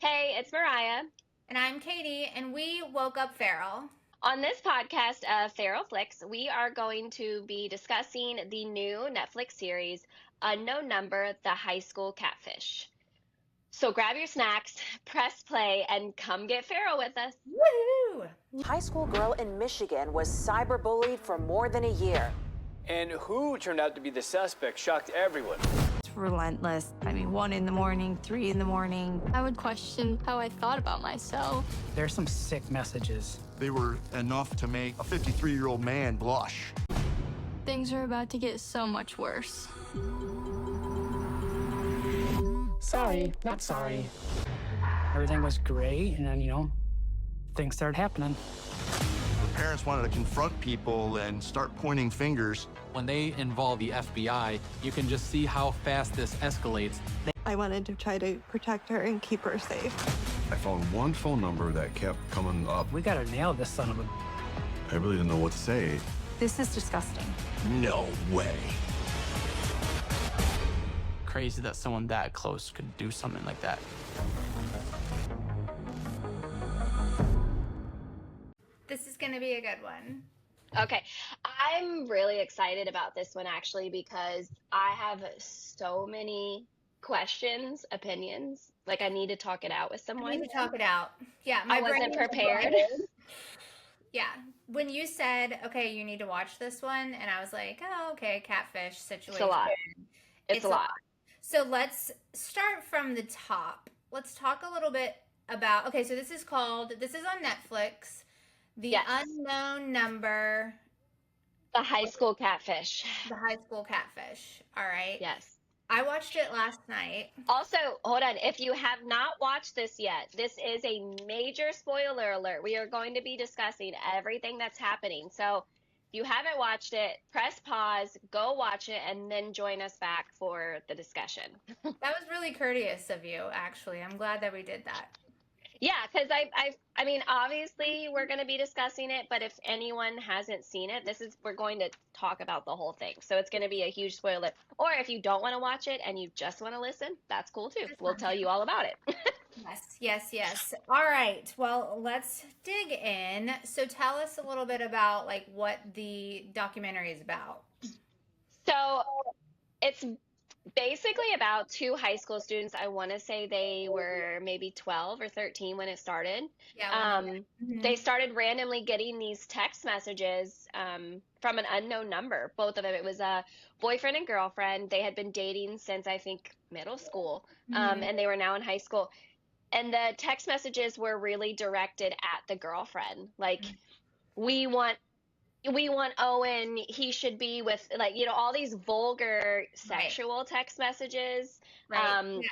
Hey, it's Mariah. And I'm Katie, and we woke up feral. On this podcast of Feral Flicks, we are going to be discussing the new Netflix series, Unknown Number, the High School Catfish. So grab your snacks, press play, and come get feral with us. Woohoo! High school girl in Michigan was cyberbullied for more than a year. And who turned out to be the suspect shocked everyone. It's relentless. I mean, 1 in the morning, 3 in the morning. I would question how I thought about myself. There's some sick messages. They were enough to make a 53-year-old man blush. Things are about to get so much worse. Sorry, not sorry. Everything was great, and then, things started happening. The parents wanted to confront people and start pointing fingers. When they involve the FBI, you can just see how fast this escalates. I wanted to try to protect her and keep her safe. I found one phone number that kept coming up. We gotta nail this son of a... I really didn't know what to say. This is disgusting. No way. Crazy that someone that close could do something like that. This is gonna be a good one. Okay, I'm really excited about this one actually because I have so many questions, opinions. Like I need to talk it out with someone. We need to talk it out. Yeah, I wasn't prepared. Yeah, when you said, okay, you need to watch this one, and I was like, oh, okay, catfish situation. It's a lot. It's a lot. So let's start from the top. Let's talk a little bit about, okay, so this is on Netflix, The Unknown Number. The High School Catfish. The High School Catfish. All right. Yes. I watched it last night. Also, hold on. If you have not watched this yet, this is a major spoiler alert. We are going to be discussing everything that's happening. So if you haven't watched it, press pause, go watch it, and then join us back for the discussion. That was really courteous of you, actually. I'm glad that we did that. Yeah, because I mean, obviously we're going to be discussing it, but if anyone hasn't seen it, we're going to talk about the whole thing. So it's going to be a huge spoiler. Or if you don't want to watch it and you just want to listen, that's cool too. We'll tell you all about it. Yes. All right. Well, let's dig in. So tell us a little bit about like what the documentary is about. So it's basically about two high school students. I want to say they were maybe 12 or 13 when it started. Yeah. They started randomly getting these text messages from an unknown number, both of them. It was a boyfriend and girlfriend. They had been dating since, I think, middle school, and they were now in high school. And the text messages were really directed at the girlfriend. Like, we want Owen, he should be with, like, all these vulgar sexual text messages,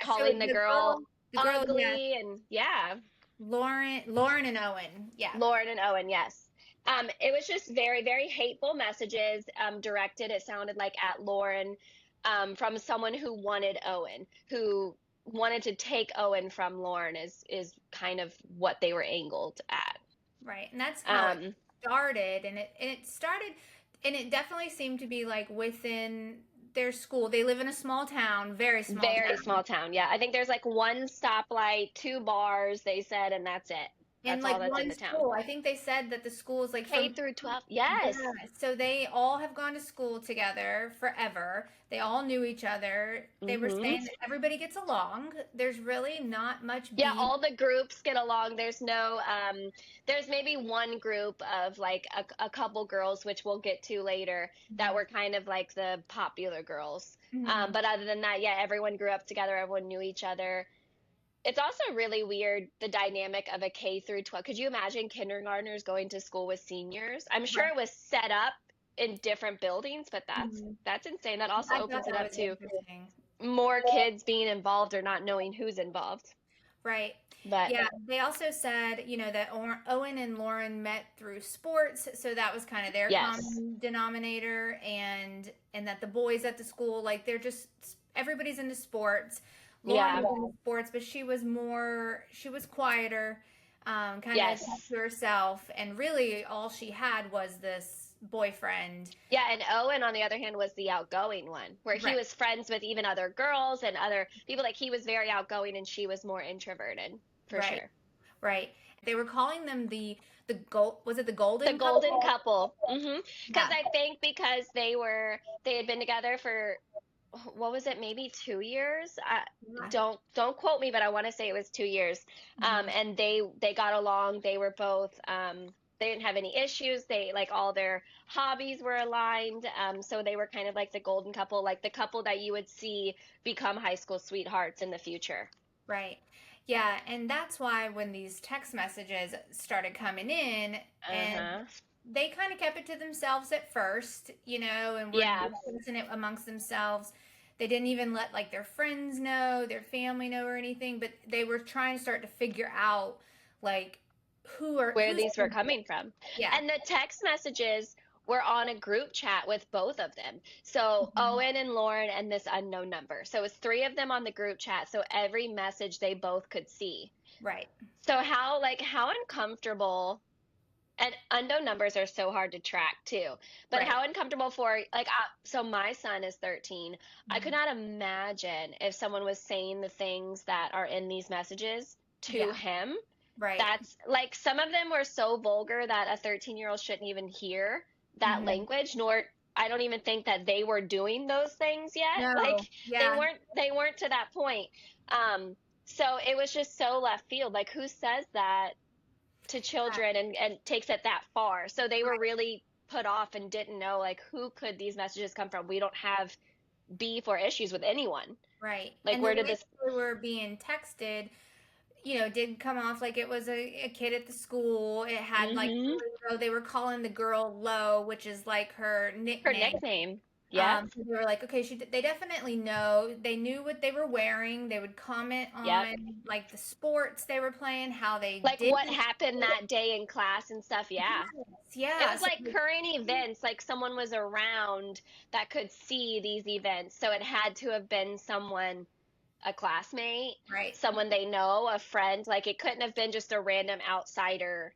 calling the girl ugly, and Lauren and Owen. Yeah. Lauren and Owen, yes. It was just very, very hateful messages directed, it sounded like, at Lauren from someone who wanted Owen, who wanted to take Owen from Lauren is kind of what they were angled at. Right. And that's how it started. And it definitely seemed to be like within their school. They live in a small town, very small town. Yeah. I think there's like one stoplight, 2 bars, they said, and that's it. That's and like all that's one in the town. school. I think they said that the school is like K through 12. Yes. Yeah. So they all have gone to school together forever. They all knew each other. They were saying that everybody gets along. There's really not much beef. Yeah, all the groups get along. There's no there's maybe one group of like a couple girls, which we'll get to later, that were kind of like the popular girls. But other than that, yeah, everyone grew up together. Everyone knew each other. It's also really weird, the dynamic of a K through 12. Could you imagine kindergartners going to school with seniors? I'm sure it was set up in different buildings, but that's insane. That also opens it up to more kids being involved or not knowing who's involved. Right. But yeah, they also said, that Owen and Lauren met through sports, so that was kind of their common denominator, and that the boys at the school, like, everybody's into sports. Lauren was in sports, but she was quieter, kind of to herself, and really all she had was this boyfriend. Yeah, and Owen, on the other hand, was the outgoing one, where he was friends with even other girls and other people. Like, he was very outgoing, and she was more introverted. for sure. Right. They were calling them the was it the golden The golden couple. Because I think because they had been together for, what was it, maybe 2 years? Don't quote me, but I want to say it was 2 years. And they got along. They were both they didn't have any issues. They, like, all their hobbies were aligned. So they were kind of like the golden couple, like the couple that you would see become high school sweethearts in the future. Right. Yeah, and that's why when these text messages started coming in, and they kind of kept it to themselves at first, you know, and were discussing it amongst themselves. They didn't even let, like, their friends know, their family know or anything, but they were trying to start to figure out, like, where these were coming from. Yeah. And the text messages were on a group chat with both of them. So Owen and Lauren and this unknown number. So it was 3 of them on the group chat. So every message they both could see. Right. So how uncomfortable, and unknown numbers are so hard to track too, but how uncomfortable for, like, so my son is 13. I could not imagine if someone was saying the things that are in these messages to him. Right. That's, like, some of them were so vulgar that a 13-year-old shouldn't even hear that language, nor I don't even think that they were doing those things yet. No. Like, they weren't to that point. So it was just so left field. Like, who says that to children and takes it that far? So they were really put off and didn't know, like, who could these messages come from? We don't have beef or issues with anyone. Right. Like, and where did this? They were being texted, you know, did come off like it was a kid at the school. It had like, they were calling the girl Lo, which is like her nickname. Her nickname. Yeah. So they were like, okay, they definitely know. They knew what they were wearing. They would comment on like the sports they were playing, how they what happened that day in class and stuff. Yeah. Yeah. It was like current events, like someone was around that could see these events. So it had to have been someone, a classmate, someone they know, a friend. Like, it couldn't have been just a random outsider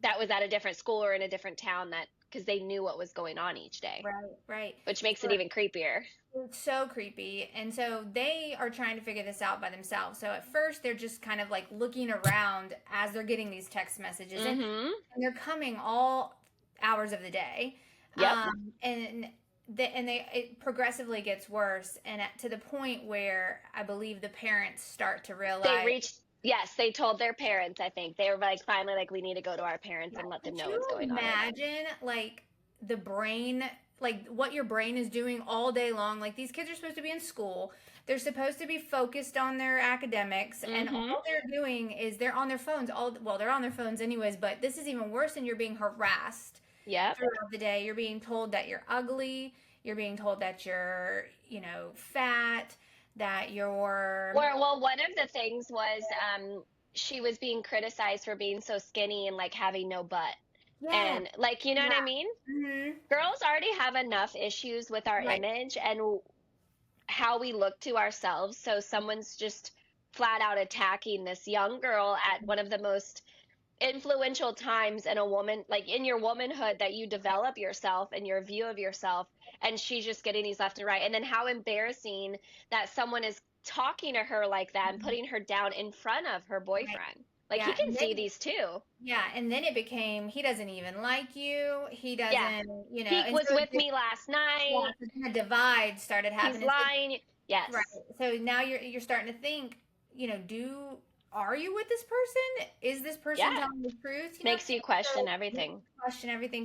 that was at a different school or in a different town, that because they knew what was going on each day. Right. Which makes it even creepier. It's so creepy. And so they are trying to figure this out by themselves. So at first they're just kind of like looking around as they're getting these text messages, and they're coming all hours of the day. It progressively gets worse, and to the point where I believe the parents start to realize they told their parents. I think they were like, finally, like, we need to go to our parents and let them know what's going on. Imagine, like, the brain, like, what your brain is doing all day long. Like, these kids are supposed to be in school. They're supposed to be focused on their academics, and all they're doing is they're on their phones. They're on their phones anyways, but this is even worse, and you're being harassed. Throughout the day. You're being told that you're ugly. You're being told that you're, you know, fat, that you're... Well, one of the things was she was being criticized for being so skinny and, like, having no butt. And, like, you know what I mean? Girls already have enough issues with our image and how we look to ourselves. So someone's just flat out attacking this young girl at one of the most influential times in a woman, like, in your womanhood, that you develop yourself and your view of yourself, and she's just getting these left and right. And then how embarrassing that someone is talking to her like that and putting her down in front of her boyfriend. Like, he can see these too. Yeah, and then it became, he doesn't even like you. He doesn't, you know. He was with me last night. A divide started happening. He's lying. Yes. Right. So now you're starting to think, you know, are you with this person? Is this person telling the truth? You Makes you question everything.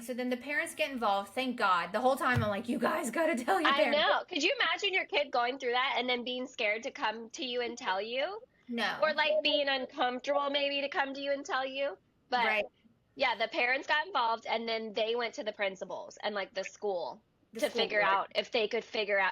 So then the parents get involved. Thank God. The whole time I'm like, you guys got to tell your parents. I know. Could you imagine your kid going through that and then being scared to come to you and tell you? No. Or, like, being uncomfortable maybe to come to you and tell you. But yeah, the parents got involved, and then they went to the principals and, like, the school to figure out if they could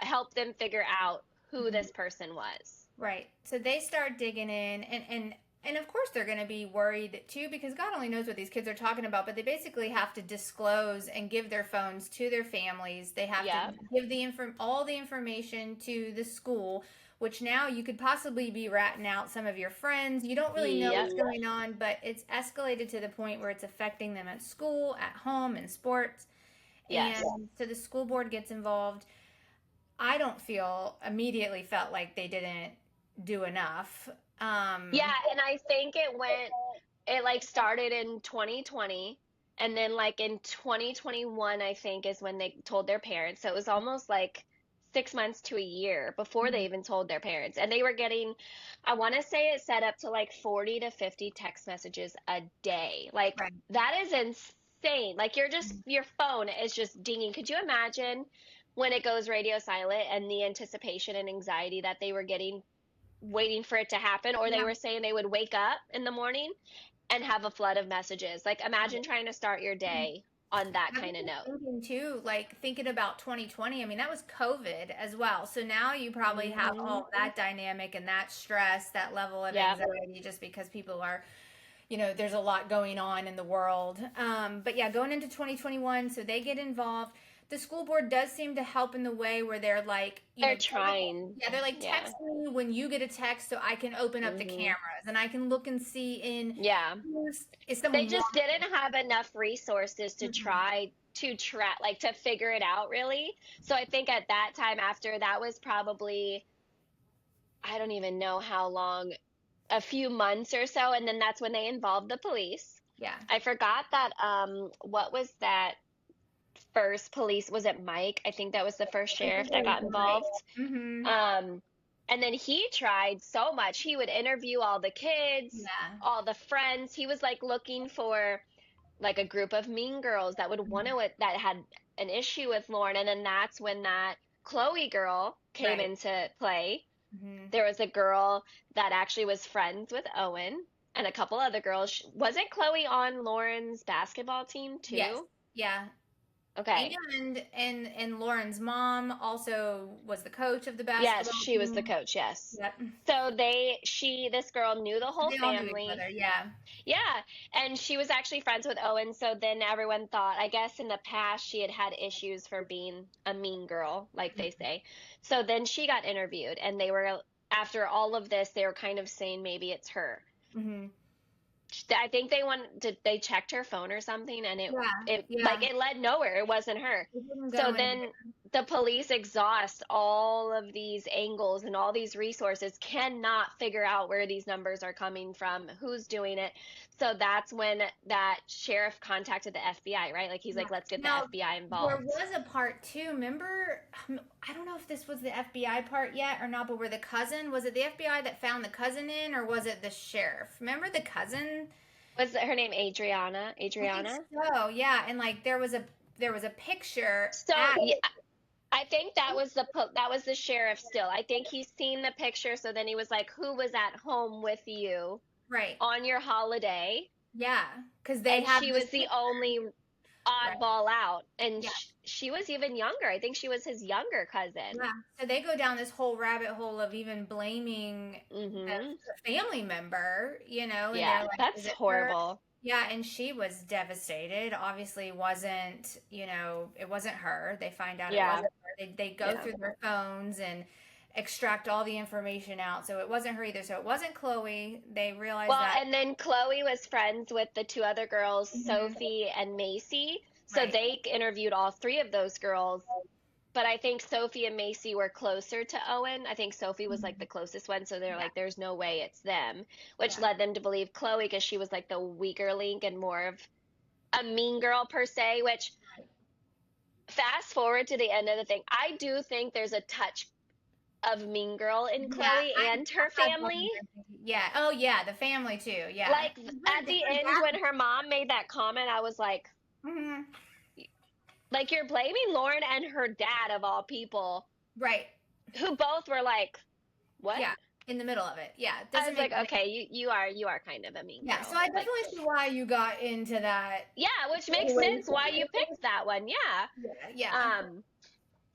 help them figure out who this person was. Right. So they start digging in, and of course they're going to be worried too, because God only knows what these kids are talking about, but they basically have to disclose and give their phones to their families. They have to give all the information to the school, which now you could possibly be ratting out some of your friends. You don't really know what's going on, but it's escalated to the point where it's affecting them at school, at home, in sports. And so the school board gets involved. I don't immediately felt like they didn't do enough. Yeah, and I think it like started in 2020, and then like in 2021, I think is when they told their parents. So it was almost like 6 months to a year before they even told their parents. And they were getting, I want to say it set up to like 40 to 50 text messages a day. Like Right. that is insane. Like your phone is just dinging. Could you imagine when it goes radio silent and the anticipation and anxiety that they were getting waiting for it to happen, or they Yeah. were saying they would wake up in the morning and have a flood of messages. Like imagine trying to start your day on that I've kind of been note. thinking too, like thinking about 2020. I mean, that was COVID as well. So now you probably have all that dynamic and that stress, that level of anxiety, just because people are, there's a lot going on in the world. But yeah, going into 2021, so they get involved. The school board does seem to help in the way where they're like, They're trying. Yeah, they're like, text me when you get a text so I can open up the cameras and I can look and see is someone They just didn't have enough resources to try to track, like to figure it out really. So I think at that time, after that was probably, I don't even know how long, a few months or so, and then that's when they involved the police. Yeah. I forgot that what was that first police, was it Mike? I think that was the first sheriff that got involved. And then he tried so much. He would interview all the kids, all the friends. He was like looking for like a group of mean girls that would want to, that had an issue with Lauren. And then that's when that 𝐤𝐲 girl came into play. There was a girl that actually was friends with Owen and a couple other girls. Wasn't 𝐤𝐲 on Lauren's basketball team too? Yes. Yeah. Okay. And Lauren's mom also was the coach of the basketball Yes, she was the coach, yes. Yep. So this girl knew the whole They all knew family. each other, yeah. Yeah, and she was actually friends with Owen, so then everyone thought, I guess in the past she had issues for being a mean girl, like they say. So then she got interviewed, and they were, after all of this, they were kind of saying maybe it's her. I think they checked her phone or something, and it led nowhere. It wasn't her. So then the police exhaust all of these angles and all these resources, cannot figure out where these numbers are coming from, who's doing it. So that's when that sheriff contacted the FBI, right? Like he's like, let's get the FBI involved. There was a part too. Remember, I don't know if this was the FBI part yet or not, but where the cousin, was it the FBI that found the cousin in, or was it the sheriff? Remember the cousin? Was her name Adriana? Oh, yeah. And like there was a picture. So I think that was the sheriff still. I think he's seen the picture, so then he was like, who was at home with you? Right. On your holiday. Yeah. Because she was the only oddball out. And she was even younger. I think she was his younger cousin. Yeah. So they go down this whole rabbit hole of even blaming the family member, And yeah, like, that's horrible. Her? Yeah, and she was devastated. Obviously, it wasn't her. They find out it wasn't her. They go through their phones and extract all the information out. So it wasn't her either. So it wasn't 𝐤𝐲. They realized that. And then 𝐤𝐲 was friends with the two other girls, Sophie and Macy. So they interviewed all three of those girls. But I think Sophie and Macy were closer to Owen. I think Sophie was like the closest one. So they're like, there's no way it's them, which led them to believe 𝐤𝐲 because she was like the weaker link and more of a mean girl per se, which fast forward to the end of the thing. I do think there's a touch of mean girl in 𝐤𝐲 and her family. Yeah. Oh yeah, the family too. Yeah. Like at the end when her mom made that comment, I was like, like you're blaming Lauren and her dad of all people, right? Who both were like, what? Yeah, in the middle of it. Yeah. I was like, okay, you are kind of a mean girl. Yeah. So I definitely see why you got into that. Yeah, which makes sense why you picked that one. Yeah. Yeah.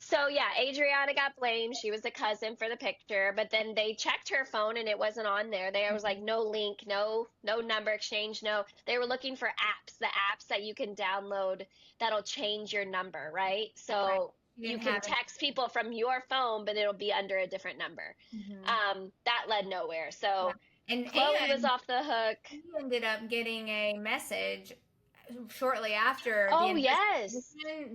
So yeah, Adriana got blamed. She was the cousin for the picture, but then they checked her phone and it wasn't on there. There was like no link, no number exchange, no. They were looking for the apps that you can download that'll change your number, right? So you can text people from your phone, but it'll be under a different number. That led nowhere. So and 𝐤𝐲 was off the hook. He ended up getting a message shortly after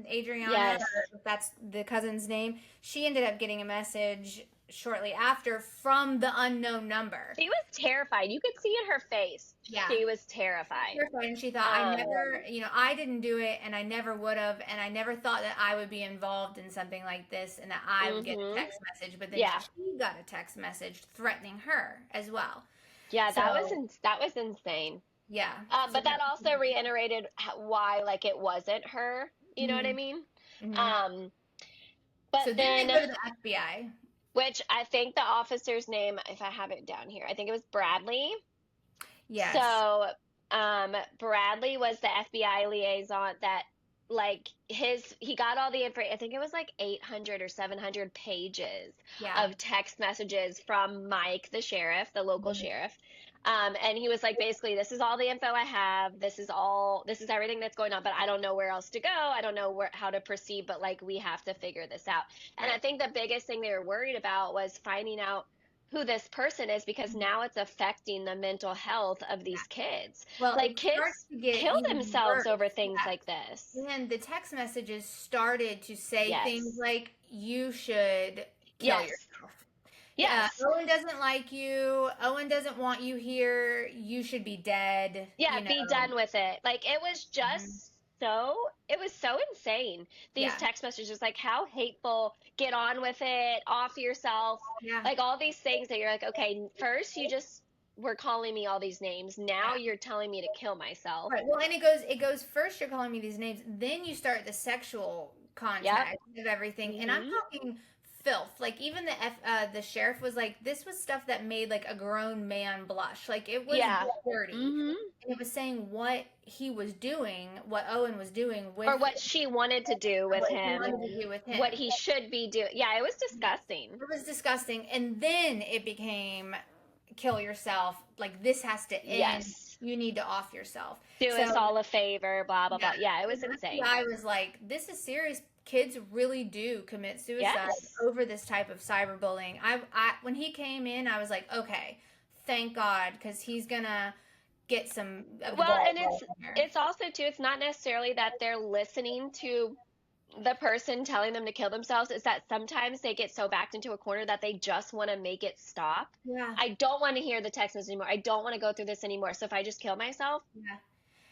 Adriana, that's the cousin's name, she ended up getting a message shortly after from the unknown number. She was terrified. You could see in her face. Yeah. She was terrified. And she thought, I never, I didn't do it, and I never would have, and I never thought that I would be involved in something like this and that I would get a text message. But then she got a text message threatening her as well. Yeah, that was insane. Yeah. But that also reiterated why, like, it wasn't her. You know what I mean? But so then they go to the FBI. Which I think the officer's name, if I have it down here, I think it was Bradley. Yes. So Bradley was the FBI liaison that, like, he got all the information. I think it was like 800 or 700 pages of text messages from Mike, the sheriff, the local sheriff. And he was like, basically, this is all the info I have. This is everything that's going on, but I don't know where else to go. I don't know how to proceed, but, like, we have to figure this out. And I think the biggest thing they were worried about was finding out who this person is, because now it's affecting the mental health of these kids. Well, like, kids kill themselves over things like this. And the text messages started to say things like, you should kill yourself. Yes. Owen doesn't like you. Owen doesn't want you here. You should be dead. Yeah, be done with it. Like, it was just it was so insane. These text messages, like, how hateful, get on with it, off yourself. Yeah. Like, all these things that you're like, okay, first you just were calling me all these names. Now you're telling me to kill myself. Right. Well, and it goes first you're calling me these names, then you start the sexual contact of everything. And I'm talking filth. Like, even the sheriff was like, this was stuff that made, like, a grown man blush. Like, it was dirty. And it was saying what he was doing, what Owen was doing with, or what she wanted to do with him, what he should be doing. Yeah, it was disgusting. It was disgusting. And then it became kill yourself. Like, this has to end. Yes. You need to off yourself. Do us all a favor, blah, blah, blah. Yeah, it was insane. I was like, this is serious. Kids really do commit suicide over this type of cyberbullying. I when he came in, I was like, okay, thank God, because he's gonna get some. Well, and it's also too. It's not necessarily that they're listening to the person telling them to kill themselves. It's that sometimes they get so backed into a corner that they just want to make it stop. Yeah. I don't want to hear the text message anymore. I don't want to go through this anymore. So if I just kill myself,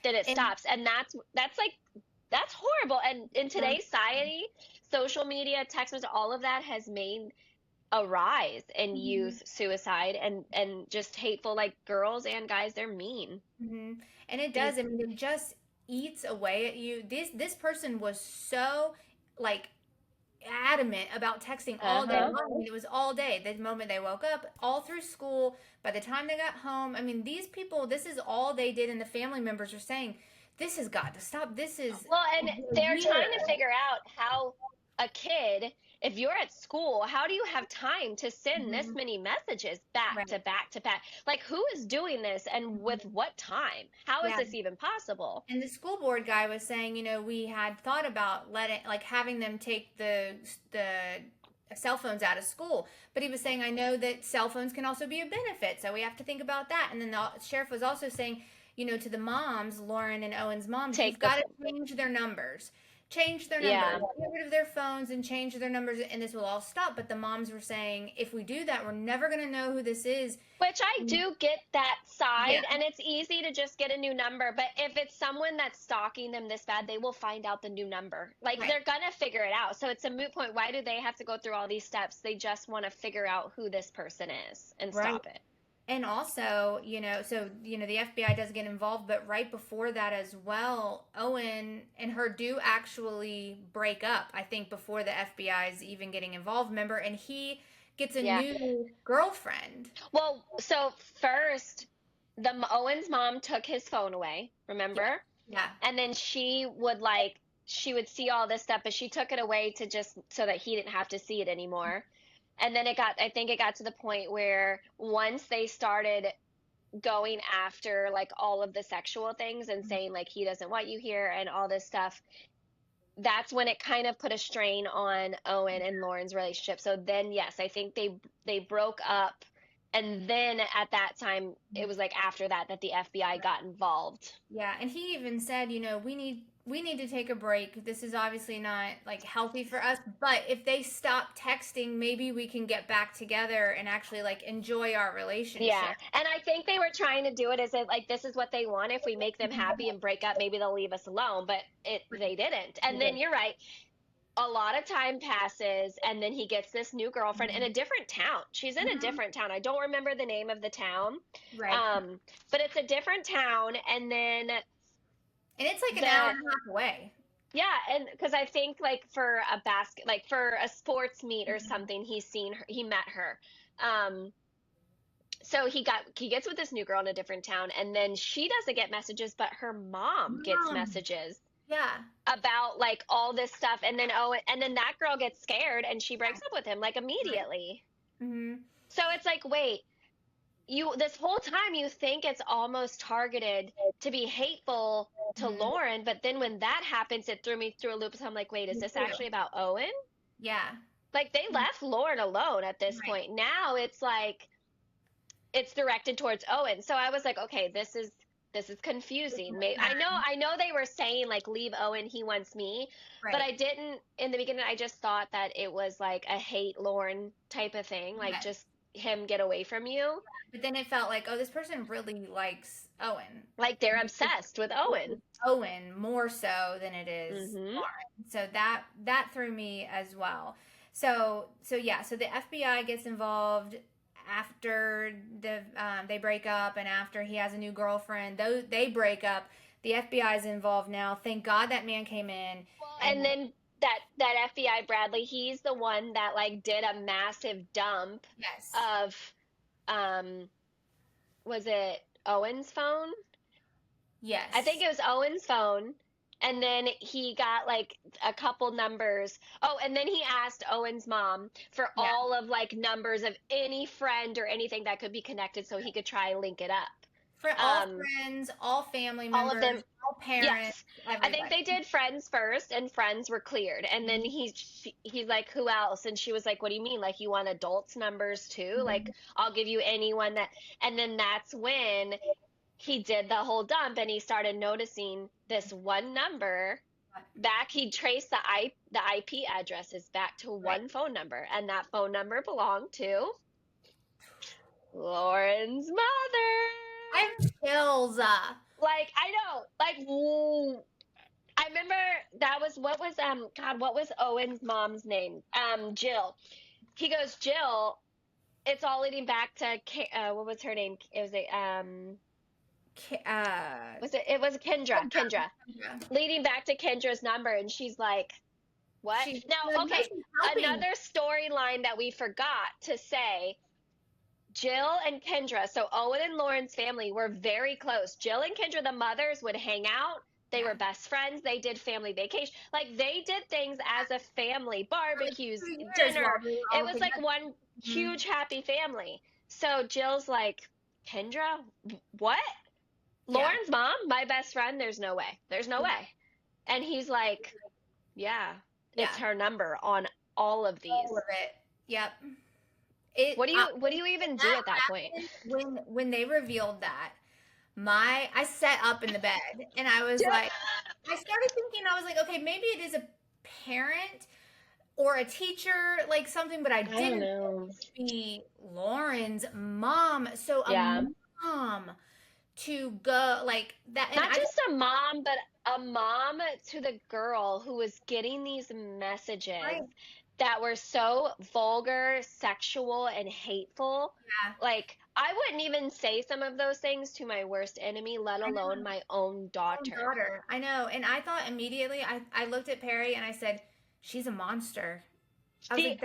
then it stops. And that's horrible. And in today's society, social media, text message, all of that has made a rise in youth suicide and just hateful, like, girls and guys, they're mean. And it does. I mean, it just eats away at you. This person was so, like, adamant about texting all day long. I mean, it was all day. The moment they woke up, all through school, by the time they got home. I mean, these people, this is all they did, and the family members are saying, this has got to stop. This is and they're trying to figure out how a kid, if you're at school, how do you have time to send this many messages back to back to back? Like, who is doing this and with what time? How is this even possible? And the school board guy was saying, we had thought about having them take the cell phones out of school, but he was saying, I know that cell phones can also be a benefit, so we have to think about that. And then the sheriff was also saying, to the moms, Lauren and Owen's moms, you've got to change their numbers. Get rid of their phones and change their numbers, and this will all stop. But the moms were saying, if we do that, we're never going to know who this is. Which I do get that side, and it's easy to just get a new number. But if it's someone that's stalking them this bad, they will find out the new number. Like, they're going to figure it out. So it's a moot point. Why do they have to go through all these steps? They just want to figure out who this person is and stop it. And also, the FBI does get involved, but right before that as well, Owen and her do actually break up, I think, before the FBI is even getting involved, remember? And he gets a new girlfriend. Well, so first, Owen's mom took his phone away, remember? Yeah. And then she would see all this stuff, but she took it away to just so that he didn't have to see it anymore. And then I think it got to the point where once they started going after, like, all of the sexual things and saying, like, he doesn't want you here and all this stuff, that's when it kind of put a strain on Owen and Lauren's relationship. So then, yes, I think they broke up And then at that time, it was like after that the FBI got involved. Yeah, and he even said, we need to take a break. This is obviously not like healthy for us, but if they stop texting, maybe we can get back together and actually like enjoy our relationship. Yeah. And I think they were trying to do it as if like this is what they want. If we make them happy and break up, maybe they'll leave us alone, but they didn't. And then you're right. A lot of time passes, and then he gets this new girlfriend in a different town. She's in a different town. I don't remember the name of the town. Right. But it's a different town, and then it's like an hour and a half away. Yeah, and because I think like for a sports meet or something, he met her. So he gets with this new girl in a different town, and then she doesn't get messages, but her mom gets messages. Yeah. About like all this stuff, and then that girl gets scared and she breaks up with him like immediately. Mm-hmm. So it's like, wait, this whole time you think it's almost targeted to be hateful to Lauren, but then when that happens, it threw me through a loop. So I'm like, wait, is this actually about Owen? Yeah. Like they left Lauren alone at this point. Now it's like it's directed towards Owen. So I was like, okay, this is confusing. I know they were saying like leave Owen, he wants me, but I didn't in the beginning. I just thought that it was like a hate Lauren type of thing, like just him get away from you. But then it felt like, oh, this person really likes Owen. Like they're obsessed with Owen. Owen more so than it is Lauren. So that threw me as well. So the FBI gets involved after they break up, and after he has a new girlfriend. Though they break up, the FBI is involved now. Thank God that man came in. And then that FBI Bradley, he's the one that like did a massive dump of was it Owen's phone? Yes. I think it was Owen's phone. And then he got like a couple numbers. Oh, and then he asked Owen's mom for all of like numbers of any friend or anything that could be connected so he could try and link it up. For all friends, all family members, all of them, all parents. Yes. I think they did friends first, and friends were cleared. And then he's like, who else? And she was like, what do you mean? Like, you want adults' numbers too? Like, I'll give you anyone that. And then that's when he did the whole dump, and he started noticing this one number back. He traced the IP addresses back to one phone number, and that phone number belonged to Lauren's mother. I have chills. Like, I know, like, ooh. I remember what was Owen's mom's name? Jill. He goes, Jill, it's all leading back to, what was her name? It was it was Kendra. Leading back to Kendra's number, and she's like, what? Another storyline that we forgot to say, Jill and Kendra, so Owen and Lauren's family were very close. Jill and Kendra, the mothers, would hang out. They were best friends. They did family vacation. Like, they did things as a family, barbecues, dinner. It was like one huge happy family. So Jill's like, Kendra, what? Lauren's mom, my best friend? There's no way. There's no way. And he's like, it's her number on all of these. All of it. Yep. What do you even do at that point? When they revealed that, I sat up in the bed and I was like, I started thinking, I was like, okay, maybe it is a parent or a teacher, like something, but I didn't know it would be Lauren's mom. So a mom to go like that. And not just a mom, but a mom to the girl who was getting these messages that were so vulgar, sexual, and hateful. Yeah. Like, I wouldn't even say some of those things to my worst enemy, let alone my own daughter. I know. And I thought immediately, I looked at Perry and I said, she's a monster. I was like,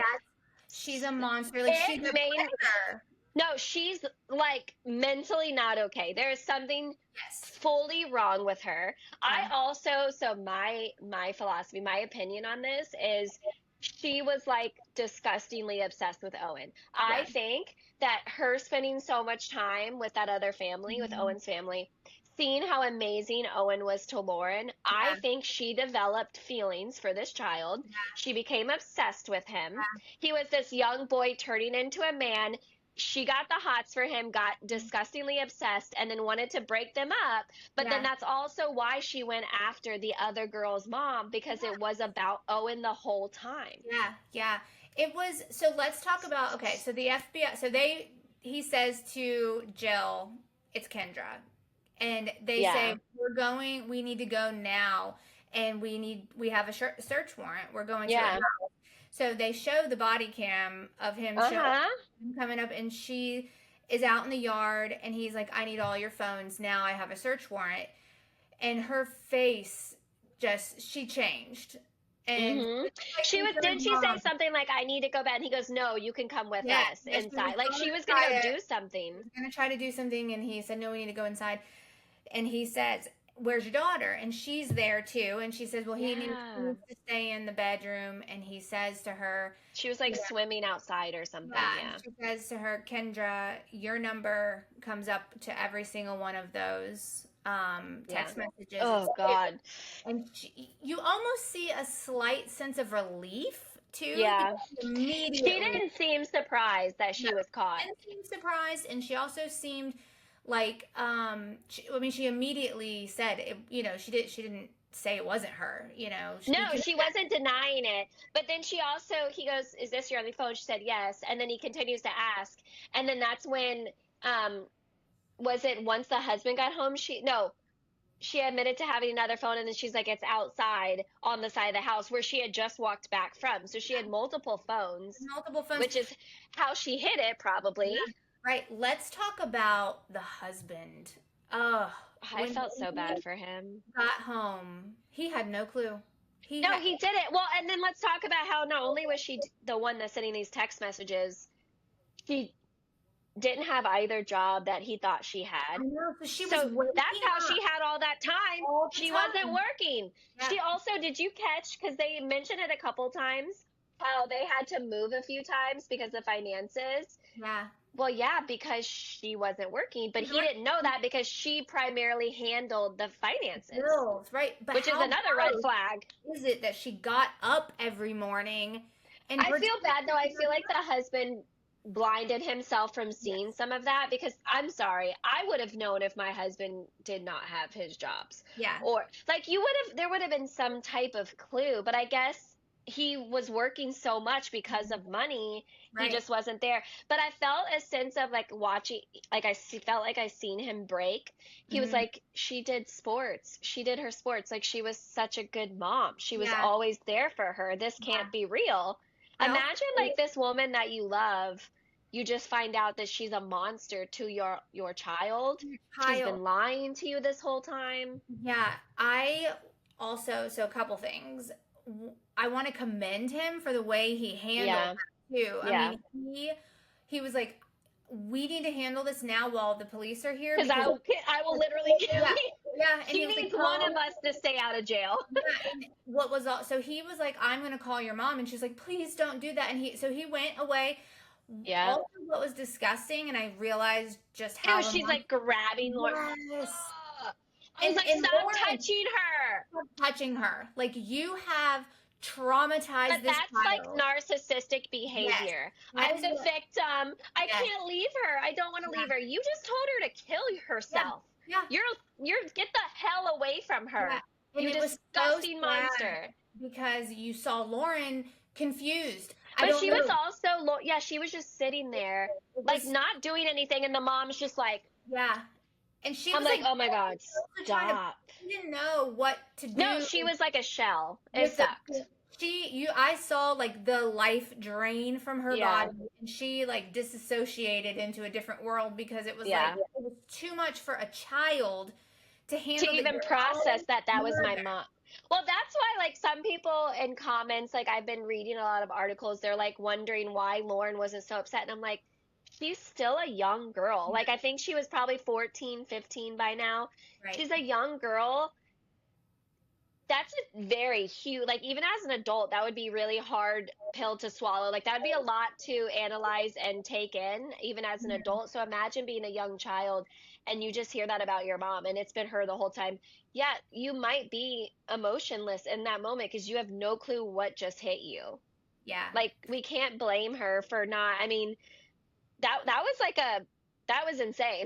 she's a monster. Like, she's a predator. No, she's like mentally not okay. There is something fully wrong with her. I also, so my philosophy, my opinion on this is, she was like disgustingly obsessed with Owen. I think that her spending so much time with that other family, with Owen's family, seeing how amazing Owen was to Lauren, I think she developed feelings for this child. She became obsessed with him. He was this young boy turning into a man. she got the hots for him, got disgustingly obsessed, and then wanted to break them up. But then that's also why she went after the other girl's mom, because it was about Owen the whole time. Yeah. It was, so let's talk about, okay, so the FBI, so he says to Jill, it's Kendra. And they say, we need to go now. And we have a search warrant. We're going to her house. So they show the body cam of him coming up, and she is out in the yard, and he's like, I need all your phones now. I have a search warrant. And her face she changed. And did she say something like, I need to go back? And he goes, no, you can come with us inside. Like she was going to go do something. He was going to try to do something, and he said, no, we need to go inside. And he says, where's your daughter? And she's there too. And she says, well, he needs to stay in the bedroom. And he says to her, she was like swimming outside or something. She says to her, Kendra, your number comes up to every single one of those text messages. Oh God. And you almost see a slight sense of relief too. Yeah. She didn't seem surprised that she was caught. She didn't seem surprised, and she also seemed like she immediately said it, she didn't say it wasn't her, she wasn't denying it. But then he goes, is this your only phone? She said yes. And then he continues to ask, and then that's when was it once the husband got home, she admitted to having another phone, and then she's like, it's outside on the side of the house where she had just walked back from. So she had multiple phones, which is how she hid it probably. Right. Let's talk about the husband. I felt so bad for him. Got home. He had no clue. He didn't. Well, and then let's talk about how not only was she the one that's sending these text messages, she didn't have either job that he thought she had. That's how she had all that time. She wasn't working. Yeah. She also, did you catch, because they mentioned it a couple times, how they had to move a few times because of finances? Yeah. Well, yeah, because she wasn't working, but he didn't know that because she primarily handled the finances. Bills, right. But which is another red flag. Is it that she got up every morning? And I feel bad, though. I feel like the husband blinded himself from seeing some of that, because I'm sorry, I would have known if my husband did not have his jobs. Yeah. Or like there would have been some type of clue, but I guess he was working so much because of money, he just wasn't there. But I felt a sense of like watching, like felt like I seen him break. He was like, she did sports. She did her sports. Like she was such a good mom. She was always there for her. This can't be real. Imagine like this woman that you love, you just find out that she's a monster to your child. She's been lying to you this whole time. Yeah. So a couple things. I want to commend him for the way he handled it too. I mean, he was like, we need to handle this now while the police are here. Because I will literally kill you. Yeah. And he needs one of us to stay out of jail. So he was like, I'm going to call your mom. And she's like, please don't do that. And he went away. Yeah. Also, what was disgusting, and I realized just how she's like grabbing Lauren. Yes. And like, stop touching her. Stop touching her. Like, you have traumatized this child. But that's like narcissistic behavior. Yes. I'm the victim. I can't leave her. I don't want to leave her. You just told her to kill herself. Yeah. You're get the hell away from her. Yeah. You disgusting monster. Because you saw Lauren confused. But she was also, she was just sitting there, like not doing anything, and the mom's just like, and she I'm was like, oh my God, stop. She didn't know what to do. No, she was like a shell. It sucked. I saw like the life drain from her body, and she like disassociated into a different world, because it was like, it was too much for a child to handle. To even process that was my mom. Well, that's why, like, some people in comments, like, I've been reading a lot of articles, they're, like, wondering why Lauren wasn't so upset. And I'm like, she's still a young girl. Like, I think she was probably 14, 15 by now. Right. She's a young girl. That's a very huge, like, even as an adult, that would be really hard pill to swallow. Like, that would be a lot to analyze and take in, even as an adult. So imagine being a young child and you just hear that about your mom, and it's been her the whole time. Yeah, you might be emotionless in that moment because you have no clue what just hit you. Yeah. Like, we can't blame her for not, I mean, that was like that was insane.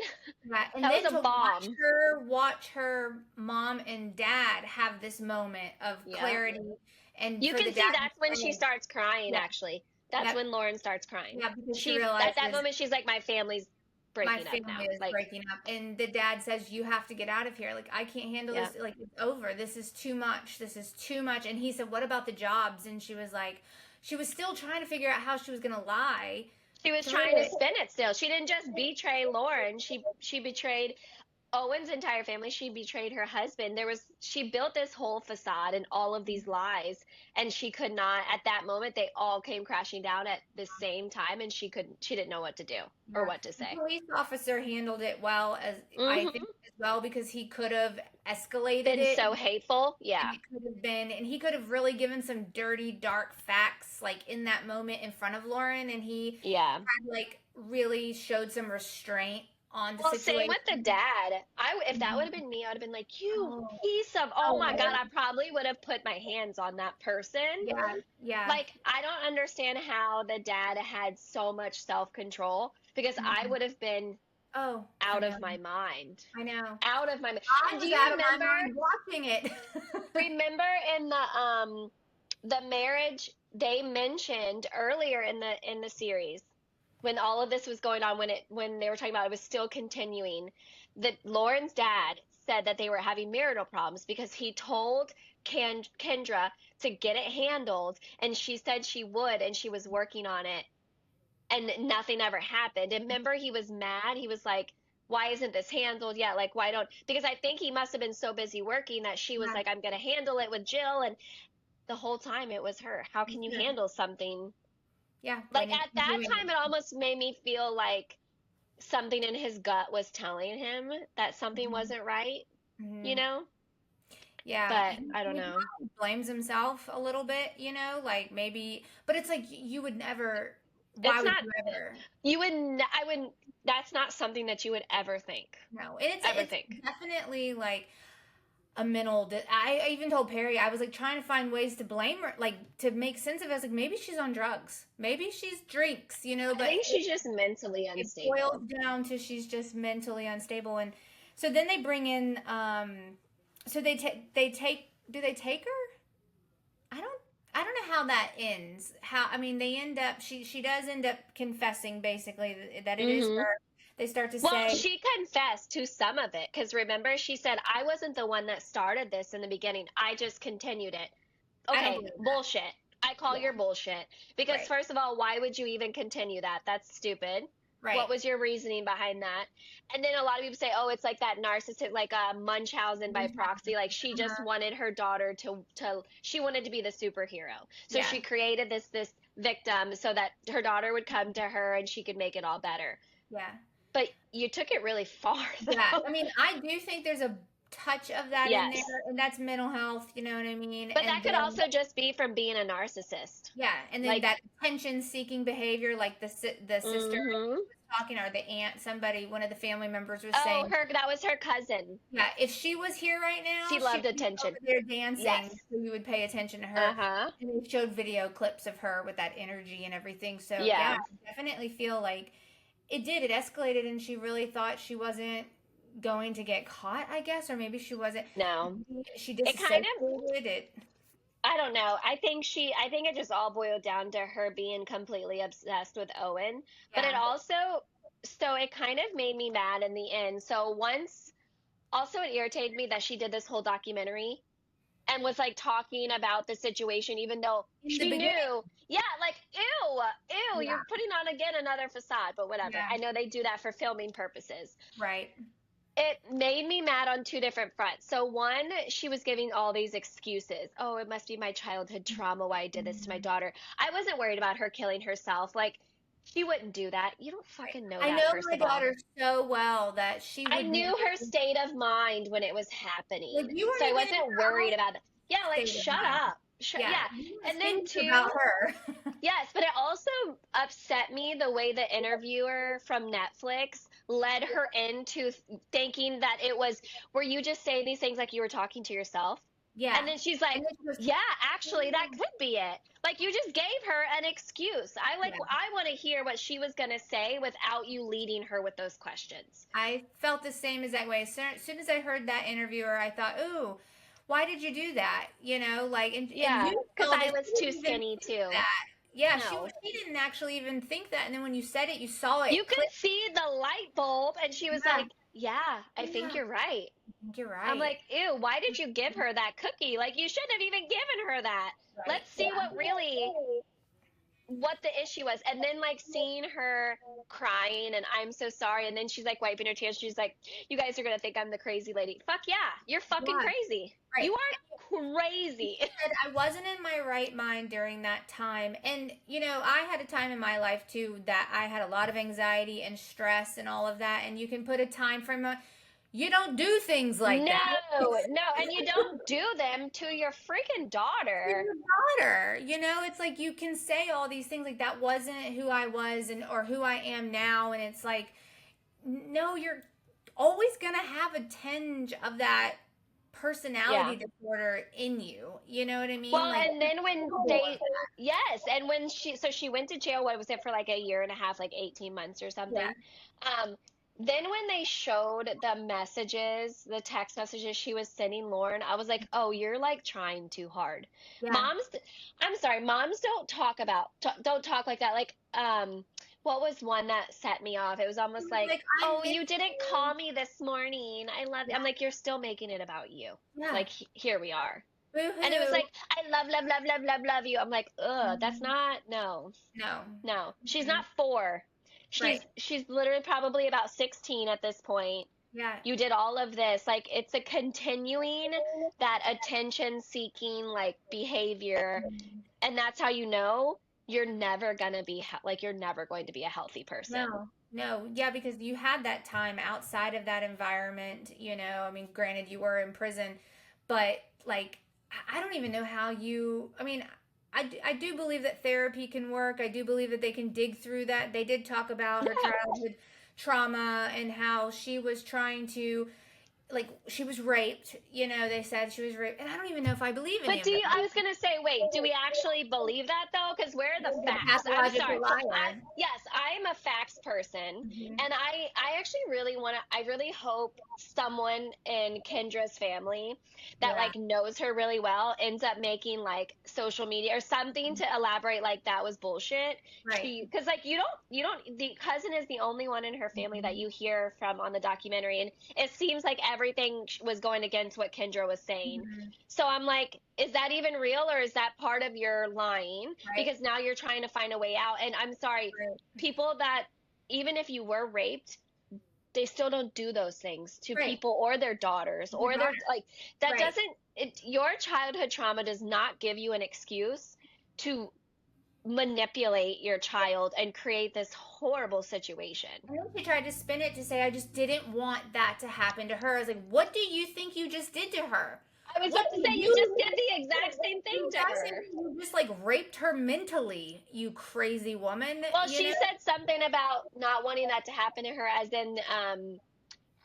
Yeah, and That then was a to bomb. watch her mom and dad have this moment of clarity, and you for can the see dad that's when she starts crying. Yeah. Actually, that's when Lauren starts crying. Yeah, because she At realizes that moment she's like, my family's breaking my family up now. is Like, breaking up, and the dad says, "You have to get out of here. Like, I can't handle this. Like, it's over. This is too much. This is too much." And he said, "What about the jobs?" And she was like, she was still trying to figure out how she was gonna lie. she was trying to spin it still. She didn't just betray Lauren. She betrayed Owen's entire family. She betrayed her husband. She built this whole facade and all of these lies, and she could not, at that moment, they all came crashing down at the same time, and she didn't know what to do or what to say. The police officer handled it well, as I think as well, because he could have escalated it. So hateful. Yeah. And it could have been, and he could have really given some dirty, dark facts like in that moment in front of Lauren, and he had like really showed some restraint on the situation. Same with the dad. If that would have been me, I would have been like, you piece of, oh my God, I probably would have put my hands on that person. Yeah. Like, I don't understand how the dad had so much self-control, because I would have been out of my mind. I know. Out of my mind. I was out of my mind watching it. Remember in the marriage, they mentioned earlier in the series, when all of this was going on, when they were talking about it was still continuing, that Lauren's dad said that they were having marital problems because he told Kendra to get it handled, and she said she would, and she was working on it, and nothing ever happened. And remember, he was mad. He was like, why isn't this handled yet? Like, why don't, because I think he must have been so busy working that she was like, I'm going to handle it with Jill. And the whole time it was her. How can you handle something? Yeah. Like, at that time, it almost made me feel like something in his gut was telling him that something wasn't right, you know? Yeah. But I don't know. He blames himself a little bit, you know, like maybe, but it's like you would never, why would you ever? I wouldn't, that's not something that you would ever think. No. And it's definitely like a mental, I even told Perry, I was like trying to find ways to blame her, like to make sense of it. I was like, maybe she's on drugs, maybe she's drinks, you know, but I think she's just mentally unstable. It boils down to she's just mentally unstable. And so then they bring in, so do they take her? I don't know how that ends. They end up, she does end up confessing basically that it is her. They start to say... Well, she confessed to some of it, because remember, she said, I wasn't the one that started this in the beginning. I just continued it. Okay, bullshit. I call your bullshit. Because first of all, why would you even continue that? That's stupid. Right. What was your reasoning behind that? And then a lot of people say, oh, it's like that narcissist, like Munchausen by proxy. Like, she just wanted her daughter she wanted to be the superhero. So she created this victim so that her daughter would come to her and she could make it all better. Yeah. But you took it really far, though. Yeah, I do think there's a touch of that in there, and that's mental health, you know what I mean? But that could also just be from being a narcissist. Yeah, and then that attention-seeking behavior, like the sister was talking, or the aunt, one of the family members was saying. Oh, that was her cousin. Yeah, if she was here right now, she loved attention. They're dancing, so you would pay attention to her. And they showed video clips of her with that energy and everything. So yeah, I definitely feel like it escalated, and she really thought she wasn't going to get caught, I guess, or maybe she wasn't. No. She just I don't know. I think it just all boiled down to her being completely obsessed with Owen. But it also, so it kind of made me mad in the end. So it irritated me that she did this whole documentary and was like talking about the situation, even though she knew. Yeah, like, ew, you're putting on again another facade, but whatever. I know they do that for filming purposes. Right. It made me mad on two different fronts. So one, she was giving all these excuses. Oh, it must be my childhood trauma why I did this to my daughter. I wasn't worried about her killing herself. Like, she wouldn't do that. You don't fucking know that. I know my daughter so well that she would. I knew her state of mind when it was happening. So I wasn't worried about it. Yeah, like, shut up. Yeah. And then two, about her. Yes, but it also upset me the way the interviewer from Netflix led her into thinking that it was, were you just saying these things like you were talking to yourself? Yeah. And then she's like, yeah, actually, that could be it. Like, you just gave her an excuse. I want to hear what she was going to say without you leading her with those questions. I felt the same exact way. As soon as I heard that interviewer, I thought, ooh, why did you do that? You know, like, and because I was too skinny too. Yeah, no. she didn't actually even think that. And then when you said it, you saw it. You could see the light bulb, and she was like, yeah, I think you're right. I think you're right. I'm like, ew, why did you give her that cookie? Like, you shouldn't have even given her that. Right. Let's see what the issue was. And then, like, seeing her crying and I'm so sorry. And then she's like wiping her tears. She's like, you guys are going to think I'm the crazy lady. Fuck yeah. You're fucking crazy. Right. You are crazy. I wasn't in my right mind during that time. And, you know, I had a time in my life too that I had a lot of anxiety and stress and all of that. And you can put a time frame on. You don't do things like that. No, and you don't do them to your freaking daughter. You know, it's like you can say all these things like that wasn't who I was or who I am now, and it's like, no, you're always gonna have a tinge of that personality disorder in you. You know what I mean? Well, like, and then when and when she went to jail, what was it, for like a year and a half, like 18 months or something. Yeah. Then when they showed the messages, the text messages she was sending Lauren, I was like, oh, you're like trying too hard. Yeah. Moms don't talk like that. Like, what was one that set me off? It was almost like oh, you didn't call me this morning. I love you. I'm like, you're still making it about you. Yeah. Like, here we are. Woo-hoo. And it was like, I love you. I'm like, ugh, that's not, no. She's not 4. She's literally probably about 16 at this point. Yeah. You did all of this. Like, it's a continuing that attention-seeking, like, behavior. And that's how you know you're never going to be, you're never going to be a healthy person. No. Yeah, because you had that time outside of that environment, you know. I mean, granted, you were in prison. But, like, I don't even know how I do believe that therapy can work. I do believe that they can dig through that. They did talk about her childhood trauma and how she was trying to, like, she was raped. You know, they said she was raped. And I don't even know if I believe in it. But I was going to say, wait, do we actually believe that, though? Because where are the facts? I'm sorry. Yes, I am a facts person. Mm-hmm. And I actually really I really hope someone in Kendra's family that, like, knows her really well ends up making, like, social media or something to elaborate, like, that was bullshit. Right. Because, like, the cousin is the only one in her family that you hear from on the documentary. And it seems like everything was going against what Kendra was saying. Mm-hmm. So I'm like, is that even real, or is that part of your lying? Right. Because now you're trying to find a way out. And I'm sorry, people that, even if you were raped, they still don't do those things to people or their daughters or their, like, that doesn't, your childhood trauma does not give you an excuse to manipulate your child and create this horrible situation. I know she tried to spin it to say, I just didn't want that to happen to her. I was like, what do you think you just did to her? I was about to say, you just did the exact same thing to her. You just, like, raped her mentally, you crazy woman. Well, she said something about not wanting that to happen to her, as in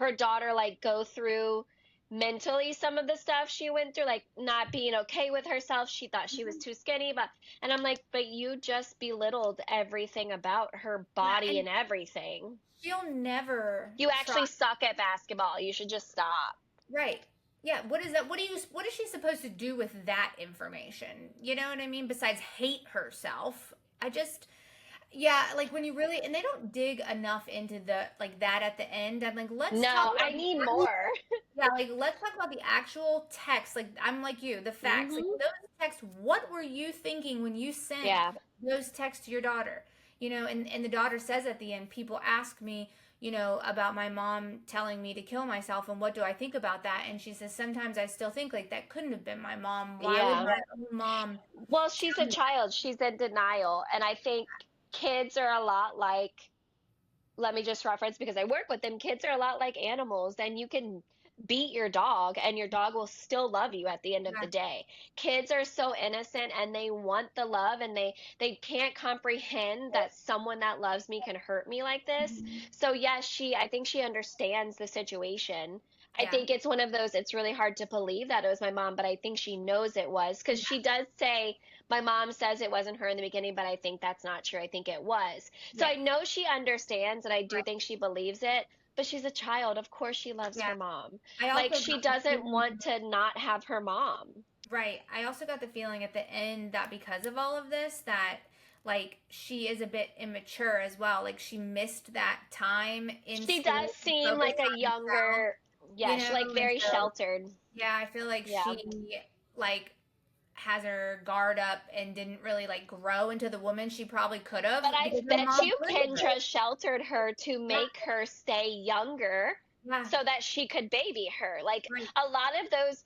her daughter, like, go through mentally some of the stuff she went through, like not being okay with herself. She thought she was too skinny, and I'm like, but you just belittled everything about her body and everything. She'll never. You actually suck at basketball. You should just stop. Right. Yeah, what is that? What is she supposed to do with that information? You know what I mean? Besides hate herself. Like, when you really, and they don't dig enough into the, like, that at the end. I'm like, let's talk about, I need more. Yeah, like, let's talk about the actual text. Like, I'm like you, the facts. Like, those texts, what were you thinking when you sent those texts to your daughter? You know, and the daughter says at the end, people ask me, you know, about my mom telling me to kill myself, and what do I think about that? And she says, sometimes I still think, like, that couldn't have been my mom. Why would my own mom? Well, she's a child. She's in denial. And I think kids are a lot like, let me just reference, because I work with them, kids are a lot like animals, and you can beat your dog and your dog will still love you at the end of the day. Kids are so innocent and they want the love, and they can't comprehend that someone that loves me can hurt me like this. So yes, I think she understands the situation. I think it's one of those, it's really hard to believe that it was my mom, but I think she knows it was, because she does say, my mom says it wasn't her in the beginning, but I think that's not true. I think it was. So I know she understands, and I do think she believes it, but she's a child. Of course she loves her mom. Like, she doesn't want to not have her mom. Right. I also got the feeling at the end that because of all of this, that like she is a bit immature as well. Like she missed that time in She does seem like a younger, like very sheltered. Yeah, I feel like she like has her guard up and didn't really like grow into the woman she probably could have. But I bet you Kendra sheltered her to make her stay younger so that she could baby her. Like a lot of those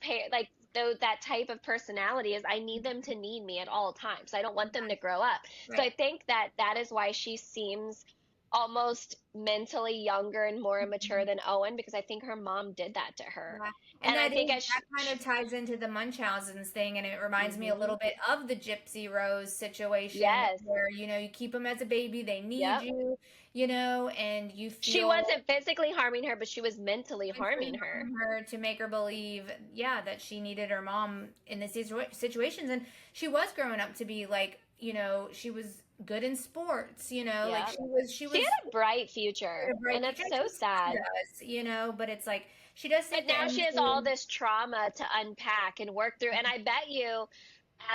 that type of personality is, I need them to need me at all times. I don't want them to grow up. So I think that is why she seems almost mentally younger and more immature than Owen, because I think her mom did that to her. And I think that kind of ties into the Munchausen's thing, and it reminds me a little bit of the Gypsy Rose situation, where you keep them as a baby, they need you, and you feel she wasn't physically harming her, but she was mentally harming her to make her believe, that she needed her mom in these situations, and she was growing up to be like, she was good in sports, like she had a bright future, and that's so sad. But it's like she does. But now she has all this trauma to unpack and work through, and I bet you,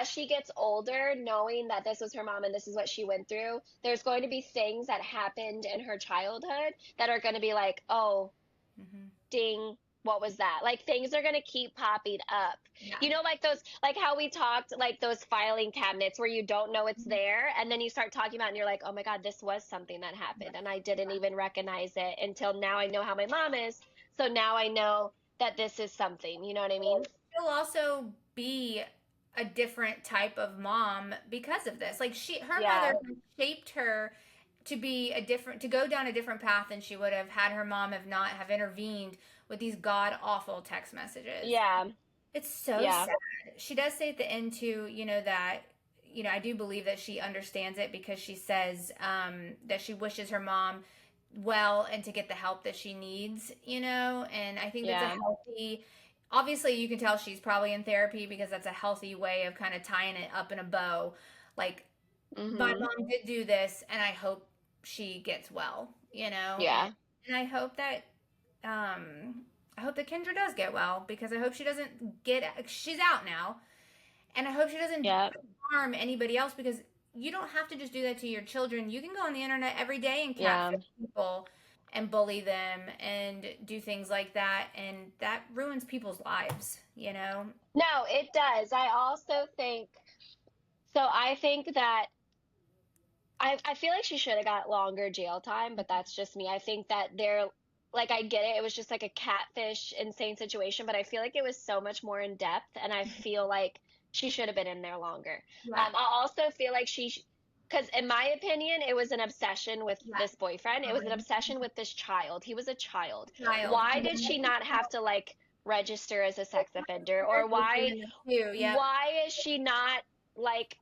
as she gets older, knowing that this was her mom and this is what she went through, there's going to be things that happened in her childhood that are going to be like, oh, ding. What was that? Like, things are going to keep popping up. Like those, like how we talked, like those filing cabinets where you don't know it's there. And then you start talking about it and you're like, oh my God, this was something that happened. And I didn't even recognize it until now I know how my mom is. So now I know that this is something, you know what I mean? She'll also be a different type of mom because of this. Like her mother shaped her to be to go down a different path than she would have had her mom have intervened with these god-awful text messages. Yeah. It's so sad. She does say at the end, too, that, I do believe that she understands it, because she says that she wishes her mom well and to get the help that she needs, and I think that's a healthy, obviously you can tell she's probably in therapy, because that's a healthy way of kind of tying it up in a bow. Like, my mom did do this, and I hope she gets well, Yeah. And I hope that Kendra does get well, because I hope she doesn't she's out now, and I hope she doesn't harm anybody else, because you don't have to just do that to your children. You can go on the internet every day and catfish people and bully them and do things like that, and that ruins people's lives, No, it does. I also think, I think that I feel like she should have got longer jail time, but that's just me. I think that like, I get it. It was just like a catfish, insane situation, but I feel like it was so much more in depth, and I feel like she should have been in there longer. I also feel like because in my opinion, it was an obsession with this boyfriend. It was an obsession with this child. He was a child. Why did she not have to like register as a sex offender, or why is she not like,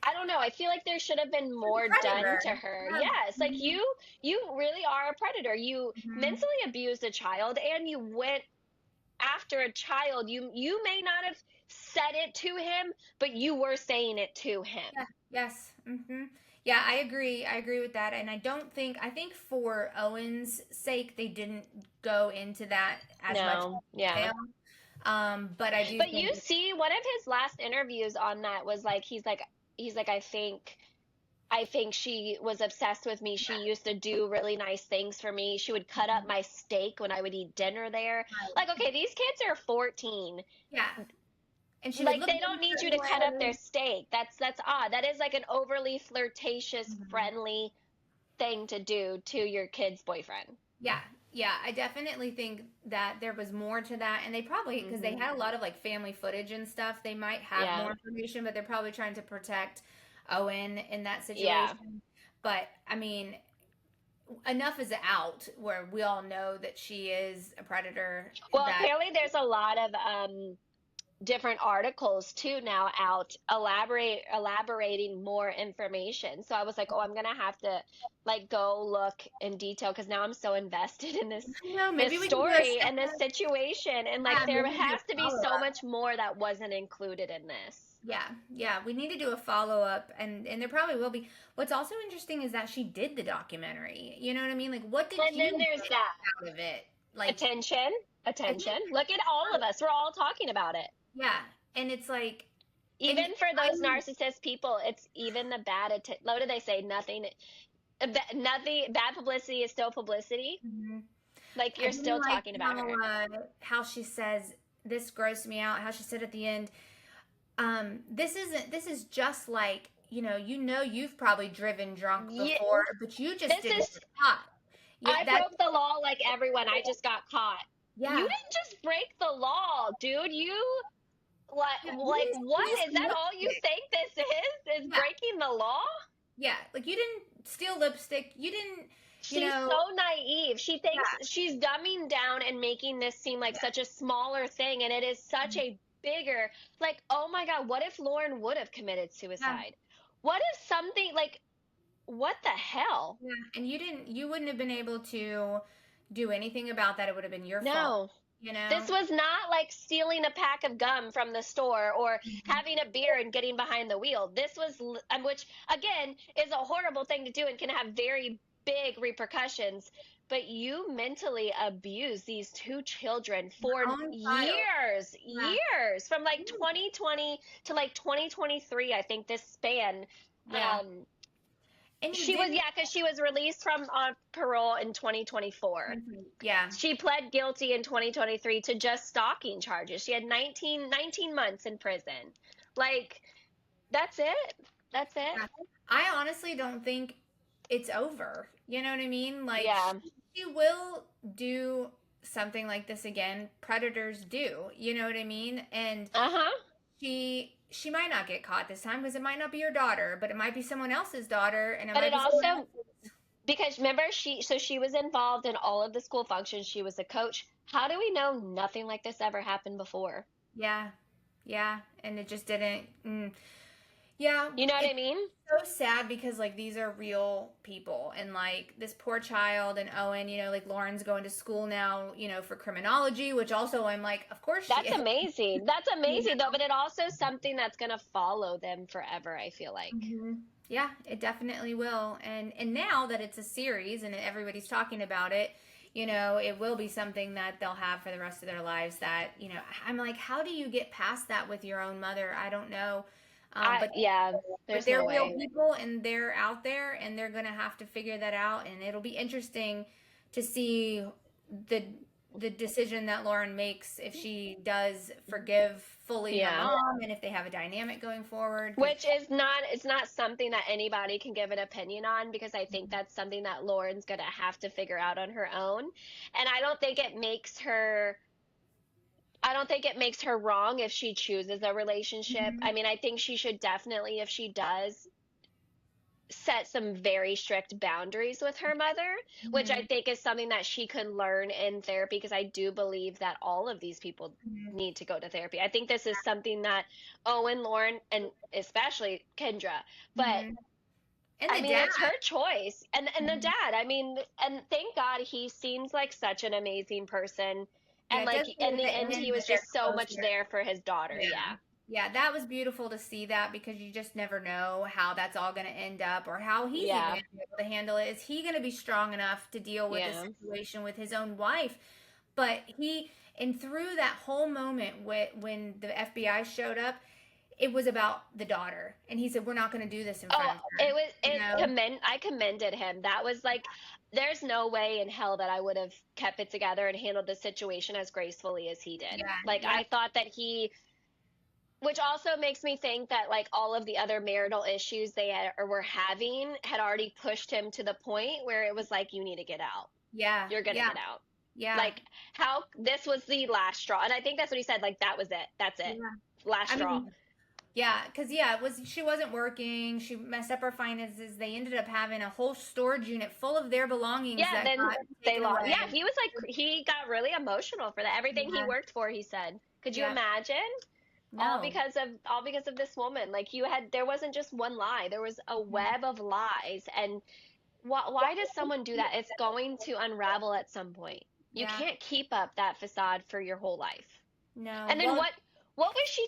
I don't know. I feel like there should have been more done to her. Yes. Like you really are a predator. You mentally abused a child, and you went after a child. You may not have said it to him, but you were saying it to him. Yes. Yeah, I agree. I agree with that. And I think for Owen's sake, they didn't go into that as much. Yeah. But I do. But you see, one of his last interviews on that was like, he's like, I think she was obsessed with me. She used to do really nice things for me. She would cut up my steak when I would eat dinner there. Like, okay, these kids are 14. Yeah. And she like, they don't need you to cut up their steak. That's odd. That is like an overly flirtatious, friendly thing to do to your kid's boyfriend. Yeah. Yeah, I definitely think that there was more to that, and they probably, because they had a lot of like family footage and stuff, they might have more information, but they're probably trying to protect Owen in that situation. Yeah. But I mean, enough is out where we all know that she is a predator. Well, apparently there's a lot of different articles too now out elaborating more information. So I was like, oh, I'm gonna have to like go look in detail because now I'm so invested in this No, maybe we can do a story and separate, this situation, and like yeah, there maybe we can do has a to be so follow-up. much more that wasn't included in this. Yeah, we need to do a follow-up, and there probably will be. What's also interesting is that she did the documentary. You know what I mean? Like, what did And you then there's get that out of it? Like, attention. I think, Look at all of us. We're all talking about it. yeah, and it's like, Even and for those narcissist people, it's even the bad what do they say? Nothing bad publicity is still publicity. Like you're still talking about her. How she says, this grossed me out. How she said at the end, this is just like, you've probably driven drunk before, but you just didn't get caught. I broke the law like everyone. I just got caught. Yeah. You didn't just break the law, dude. You what is that all you think this is breaking the law? Yeah, like you didn't steal lipstick. You didn't. She's so naive. She thinks she's dumbing down and making this seem like such a smaller thing, and it is such a bigger, like, oh my God, what if Lauren would have committed suicide? What if something like, what the hell? Yeah, and you wouldn't have been able to do anything about that. It would have been your fault. This was not like stealing a pack of gum from the store or having a beer and getting behind the wheel. This was, which again is a horrible thing to do and can have very big repercussions. But you mentally abused these two children for years, from like 2020 to like 2023. I think this span. And she was, because she was released from parole in 2024. Yeah. She pled guilty in 2023 to just stalking charges. She had 19 months in prison. Like, that's it. That's it. Yeah. I honestly don't think it's over. You know what I mean? Like, she will do something like this again. Predators do. You know what I mean? And she might not get caught this time because it might not be your daughter, but it might be someone else's daughter. And it also, because remember, she was involved in all of the school functions. She was a coach. How do we know nothing like this ever happened before? Yeah. And it just didn't. Yeah. You know what I mean? So sad because like these are real people, and like this poor child and Owen, like Lauren's going to school now, for criminology, which also I'm like, of course that's amazing. That's amazing though, but it also something that's gonna follow them forever, I feel like. Yeah, it definitely will. And now that it's a series and everybody's talking about it, it will be something that they'll have for the rest of their lives. That I'm like, how do you get past that with your own mother? I don't know. But they're real people, and they're out there, and they're gonna have to figure that out. And it'll be interesting to see the decision that Lauren makes, if she does forgive fully her mom, and if they have a dynamic going forward. Which is it's not something that anybody can give an opinion on, because I think that's something that Lauren's gonna have to figure out on her own. And I don't think it makes her wrong if she chooses a relationship. I mean, I think she should definitely, if she does, set some very strict boundaries with her mother, which I think is something that she can learn in therapy, because I do believe that all of these people need to go to therapy. I think this is something that Owen, Lauren, and especially Kendra, but I mean, it's her choice. And the dad, I mean, and thank God he seems like such an amazing person. And like in the end, he was just so much there for his daughter. Yeah, that was beautiful to see that, because you just never know how that's all going to end up, or how he's even going to be able to handle it. Is he going to be strong enough to deal with the situation with his own wife? But through that whole moment when the FBI showed up, it was about the daughter, and he said, "We're not going to do this in front of her." I commended him. That was like, there's no way in hell that I would have kept it together and handled the situation as gracefully as he did. I thought that which also makes me think that like all of the other marital issues they were having had already pushed him to the point where it was like, you need to get out. You're going to get out. Like, how this was the last straw. And I think that's what he said. Like, that was it. That's it. Last straw. Because she wasn't working. She messed up her finances. They ended up having a whole storage unit full of their belongings. Then they lost. Yeah, he was like, he got really emotional for that. Everything he worked for, he said. Could you imagine? No. All because of this woman. Like there wasn't just one lie. There was a web of lies. And why does someone do that? It's going to unravel at some point. You can't keep up that facade for your whole life. No. And then what was she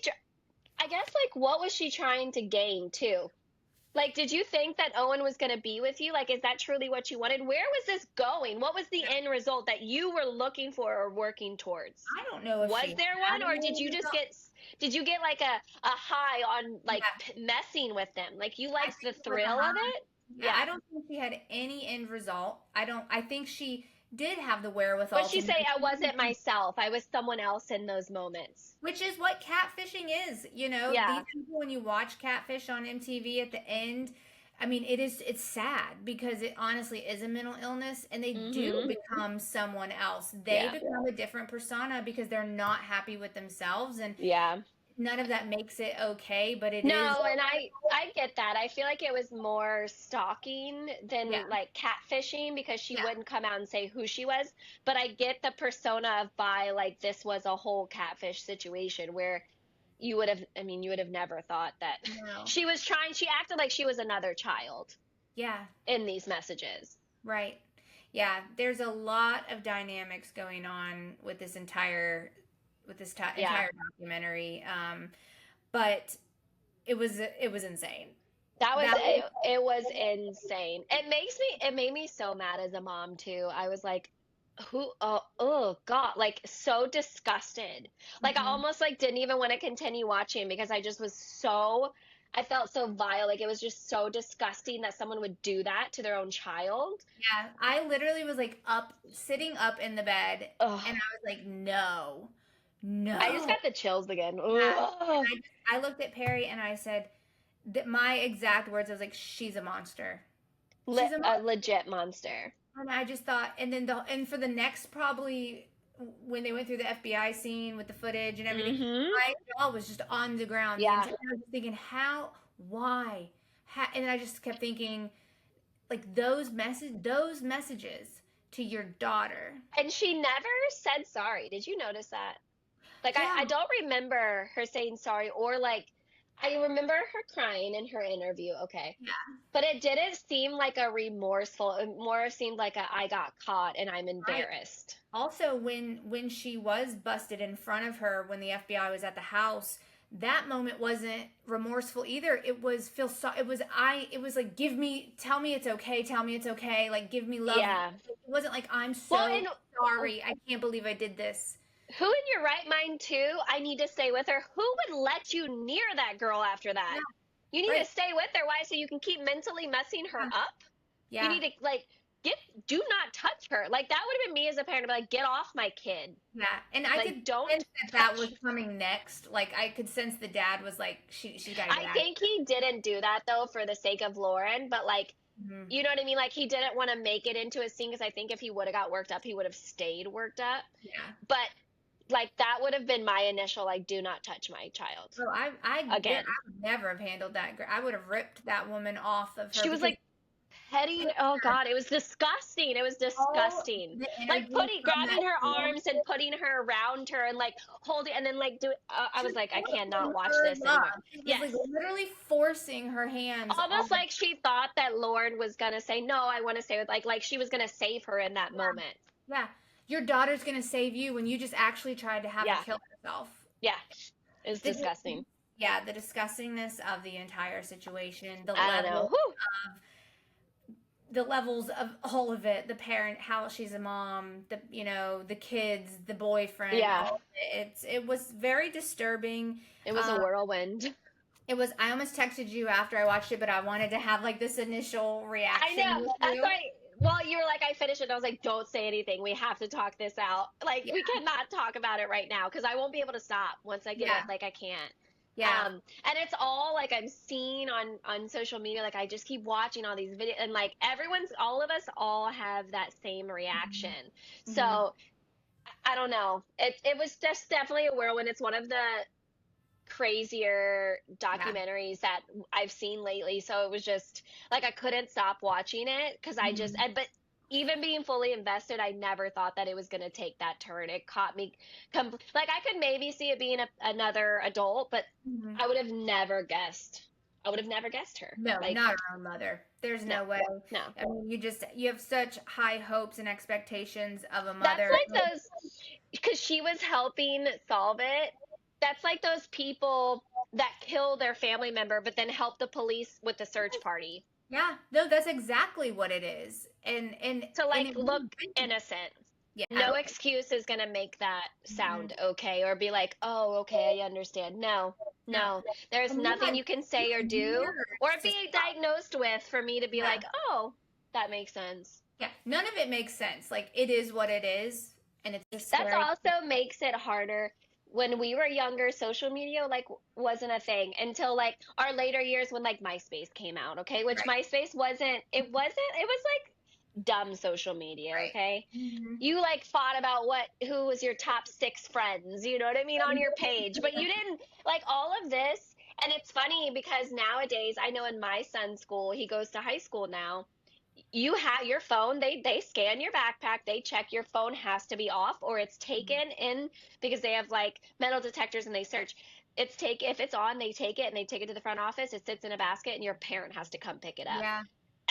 I guess, like, what was she trying to gain too? Like, did you think that Owen was going to be with you? Like, is that truly what you wanted? Where was this going? What was the end result that you were looking for or working towards? I don't know if was there one, or did you just get like a high on like messing with them? Like, you liked the thrill of it? Yeah, I don't think she had any end result. I think she did have the wherewithal. But she say, I wasn't myself. I was someone else in those moments. Which is what catfishing is, you know? Yeah. These people, when you watch Catfish on MTV at the end, I mean, it's sad because it honestly is a mental illness, and they do become someone else. They become a different persona because they're not happy with themselves, and none of that makes it okay, but it is. No, and I get that. I feel like it was more stalking than like catfishing, because she wouldn't come out and say who she was. But I get the persona of like, this was a whole catfish situation where you would have never thought that she acted like she was another child. Yeah. In these messages. Right. Yeah. There's a lot of dynamics going on with this entire documentary, but it was insane. It was insane. It made me so mad as a mom too. I was like, oh God, like so disgusted. Like I almost like didn't even want to continue watching because I felt so vile. Like it was just so disgusting that someone would do that to their own child. Yeah, I literally was like sitting up in the bed, and I was like, no. I just got the chills again. I looked at Perry and I said, my exact words, I was like, she's a monster. She's a legit monster. And I just thought, and for the next, probably when they went through the FBI scene with the footage and everything, my jaw was just on the ground. Yeah. And I was thinking, why? And I just kept thinking, like, those messages to your daughter. And she never said sorry. Did you notice that? Like, I don't remember her saying sorry, or like, I remember her crying in her interview, okay. Yeah. But it didn't seem like a remorseful, it more seemed like I got caught and I'm embarrassed. Right. Also, when she was busted in front of her, when the FBI was at the house, that moment wasn't remorseful either. It was it was like, tell me it's okay, like give me love. Yeah. It wasn't like, I'm sorry, I can't believe I did this. Who in your right mind, too? I need to stay with her. Who would let you near that girl after that? Yeah. You need to stay with her. Why? So you can keep mentally messing her up? Yeah. You need to, like, do not touch her. Like, that would have been me as a parent. I'd be like, get off my kid. Yeah. And I could sense that was coming next. Like, I could sense the dad was like, she got to get I think he didn't do that, though, for the sake of Lauren. But, like, you know what I mean? Like, he didn't want to make it into a scene, because I think if he would have got worked up, he would have stayed worked up. Yeah. But like, that would have been my initial, like, do not touch my child. So I would never have handled that. I would have ripped that woman off of her. She was like petting. Oh God, it was disgusting. It was disgusting. Like grabbing her arms and putting her around her and like holding, and then like I was like, I cannot watch this anymore. Yes, like literally forcing her hands. Almost like she thought that Lauren was gonna say, no, I want to stay with, like she was gonna save her in that moment. Yeah. Your daughter's going to save you when you just actually tried to have her kill herself. Yeah. It was disgusting. The disgustingness of the entire situation, the levels of all of it, the parent, how she's a mom, the kids, the boyfriend. Yeah. It was very disturbing. It was a whirlwind. I almost texted you after I watched it, but I wanted to have like this initial reaction. I know. That's why. Well, you were like, I finished it. I was like, don't say anything. We have to talk this out. Like, we cannot talk about it right now, because I won't be able to stop once I get it. Like, I can't. Yeah. And it's all like I'm seeing on social media. Like, I just keep watching all these videos, and like all of us all have that same reaction. Mm-hmm. So I don't know. It was just definitely a whirlwind. It's one of the crazier documentaries that I've seen lately, so it was just like I couldn't stop watching it, because I just but even being fully invested, I never thought that it was going to take that turn. It caught me, like I could maybe see it being another adult, but I would have never guessed. I would have never guessed her. No, like, not our own mother. There's no way. No. I mean, you have such high hopes and expectations of a mother. That's like those, because she was helping solve it. That's like those people that kill their family member, but then help the police with the search party. Yeah, no, that's exactly what it is. And to like look innocent. Yeah. No excuse is going to make that sound okay or be like, oh, okay, I understand. No. There's nothing you can say or do or be diagnosed with for me to be like, oh, that makes sense. Yeah, none of it makes sense. Like, it is what it is. And it's just that also makes it harder. When we were younger, social media like wasn't a thing until like our later years when like MySpace came out, okay? Which MySpace wasn't, it was like dumb social media, okay? You like fought about who was your top 6 friends, you know what I mean, on your page, but you didn't like all of this. And it's funny because nowadays, I know in my son's school, he goes to high school now, you have your phone, they scan your backpack, they check your phone has to be off or it's taken in because they have like metal detectors and they search. If it's on, they take it and they take it to the front office, it sits in a basket and your parent has to come pick it up. Yeah.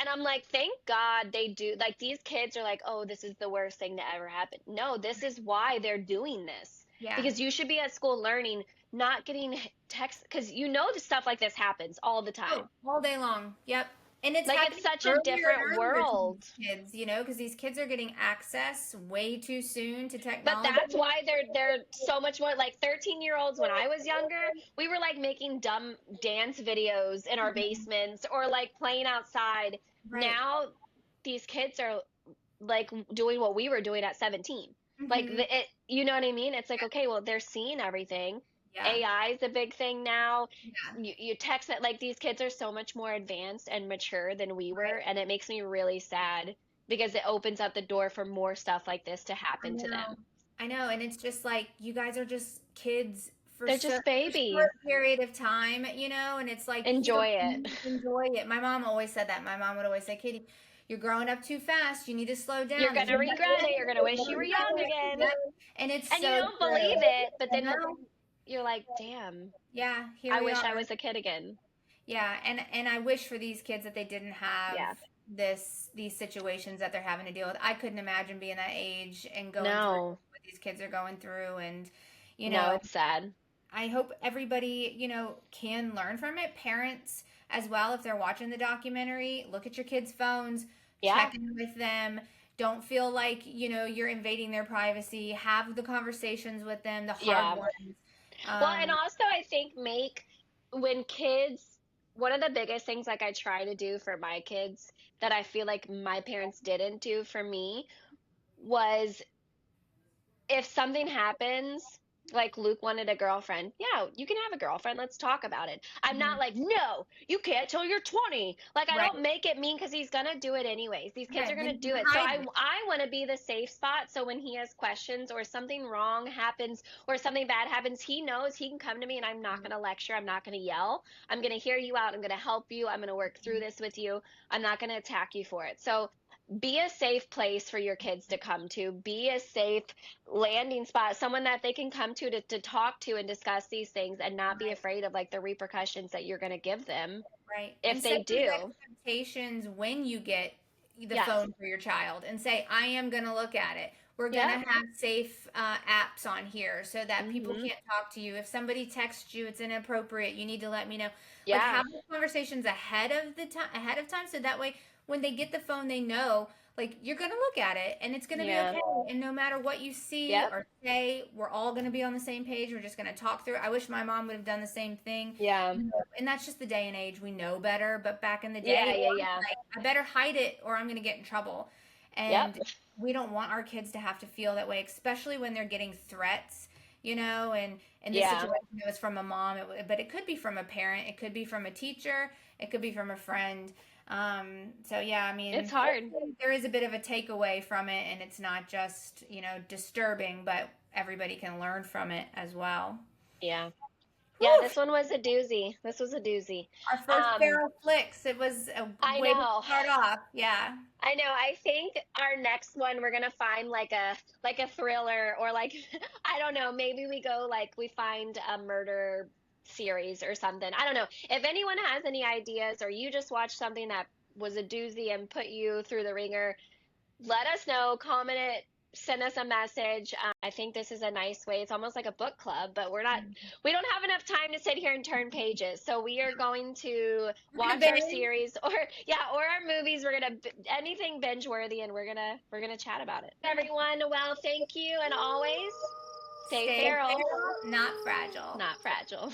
And I'm like, thank God they do. Like, these kids are like, oh, this is the worst thing to ever happen. No, this is why they're doing this. Yeah. Because you should be at school learning, not getting texts, because stuff like this happens all the time. Oh, all day long. Yep. And it's like it's such a different world. Kids, because these kids are getting access way too soon to technology. But that's why they're so much more like 13-year-olds. When I was younger, we were like making dumb dance videos in our basements or like playing outside. Right. Now these kids are like doing what we were doing at 17. Like you know what I mean? It's like, okay, well, they're seeing everything. Yeah. AI is a big thing now. Yeah. You text that, like, these kids are so much more advanced and mature than we were, and it makes me really sad because it opens up the door for more stuff like this to happen to them. I know, and it's just like, you guys are just kids for they're just babies. A short period of time, and it's like enjoy it. Enjoy it. My mom always said that. My mom would always say, Katie, you're growing up too fast. You need to slow down. You're gonna regret it. You're gonna wish you were young again. And you don't believe it, but then you're like, damn. Yeah, I wish I was a kid again. Yeah, and I wish for these kids that they didn't have these situations that they're having to deal with. I couldn't imagine being that age and going through what these kids are going through, and no, it's sad. I hope everybody, can learn from it. Parents as well, if they're watching the documentary, look at your kids' phones, check in with them. Don't feel like, you're invading their privacy. Have the conversations with them, the hard ones. Well, and also I think when kids, one of the biggest things like I try to do for my kids that I feel like my parents didn't do for me was if something happens, like Luke wanted a girlfriend. Yeah, you can have a girlfriend. Let's talk about it. I'm not like, no, you can't till you're 20. Like, I don't make it mean because he's going to do it anyways. These kids are going to do it. So I want to be the safe spot. So when he has questions or something wrong happens or something bad happens, he knows he can come to me and I'm not going to lecture. I'm not going to yell. I'm going to hear you out. I'm going to help you. I'm going to work through this with you. I'm not going to attack you for it. So be a safe place for your kids to come to. Be a safe landing spot, someone that they can come to talk to and discuss these things and not be afraid of like the repercussions that you're going to give them. Right. If they do. Expectations when you get the phone for your child and say, I am going to look at it. We're going to have safe apps on here so that people can't talk to you. If somebody texts you, it's inappropriate. You need to let me know. Yeah. Like, have the conversations ahead of time so that way when they get the phone, they know, like, you're going to look at it and it's going to be okay. And no matter what you see or say, we're all going to be on the same page. We're just going to talk through it. I wish my mom would have done the same thing. Yeah. And that's just the day and age. We know better. But back in the day, like, I better hide it or I'm going to get in trouble. And we don't want our kids to have to feel that way, especially when they're getting threats, and in this situation, it was from a mom, but it could be from a parent. It could be from a teacher. It could be from a friend. So yeah, I mean, it's hard. There is a bit of a takeaway from it, and it's not just, disturbing, but everybody can learn from it as well. Yeah. Yeah, this one was a doozy. This was a doozy. Our first feral flicks. It was a way to start off. Yeah. I know. I think our next one we're gonna find like a thriller or like I don't know. Maybe we go like we find a murder series or something. I don't know. If anyone has any ideas or you just watched something that was a doozy and put you through the ringer, let us know. Comment it. Send us a message. I think this is a nice way. It's almost like a book club, but we don't have enough time to sit here and turn pages. So we are going to watch our series or our movies. We're going to anything binge worthy and we're going to chat about it. Everyone, well, thank you and always stay feral, not fragile. Not fragile.